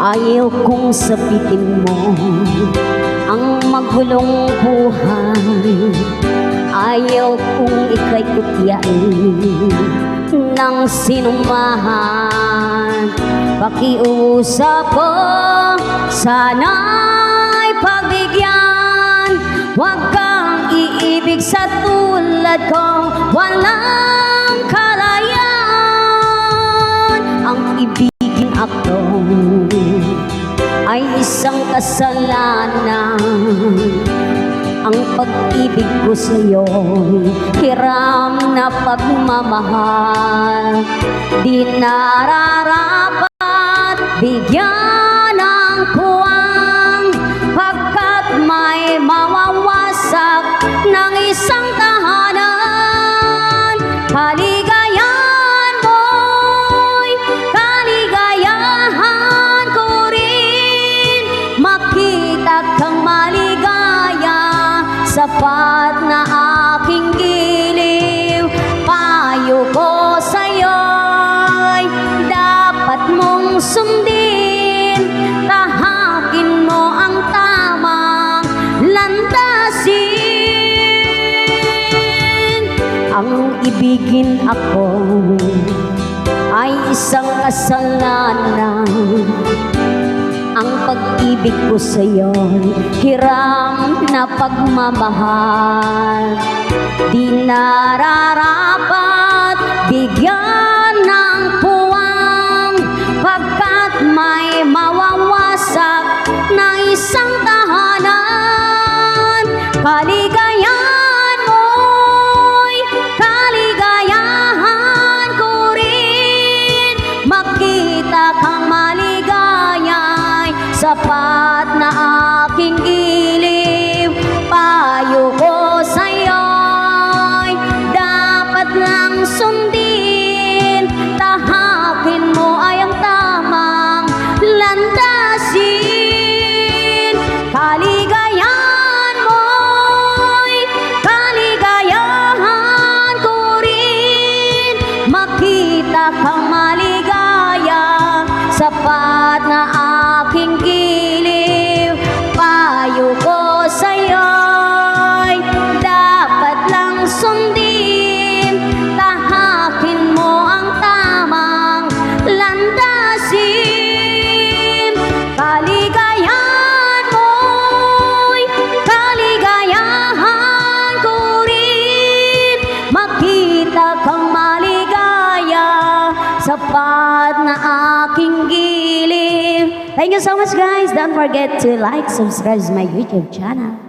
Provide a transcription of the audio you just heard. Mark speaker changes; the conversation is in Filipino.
Speaker 1: Ayaw kong sapitin mo ang magulong buhay. Ayaw kong ika'y kutyain ng sinuman. Pakiusap ko, sana'y pagbigyan. Huwag kang iibig sa tulad ko, walang kalayaan. Ang ibigin ako ay isang kasalanan. Ang pag-ibig ko sa'yo'y hiram na pagmamahal. Di nararapat bigyan ng puwang, pagkat may mawawasak ng isang tahanan. Kaligayahan mo'y kaligayahan ko rin. Makita kang maligaya, sapat na aking giliw. Payo ko sa'yo'y dapat mong sundin. Tahakin mo ang tamang landasin. Ang ibigin ako ay isang kasalanan. Ang pag-ibig ko sa'yo'y hiram na pagmamahal. Di nararapat bigyan ng puwang, pagkat may mawawasak na isang tahanan. Kaligayahan mo'y kaligayahan ko rin. Makita kang maligaya, sapat na aking giliw. Payo ko sa'yo'y dapat lang sundin. Tahakin mo ay ang tamang landasin. Kaligayahan mo'y kaligayahan ko rin. Makita kang maligaya, sapat na aking giliw. Payo ko sa'yo'y dapat lang sundin. Tahakin mo ang tamang landasin. Kaligayahan mo'y kaligayahan ko rin. Makita kang maligaya, sapat na aking giliw. Thank you so much, guys. Don't forget to like, subscribe to my YouTube channel.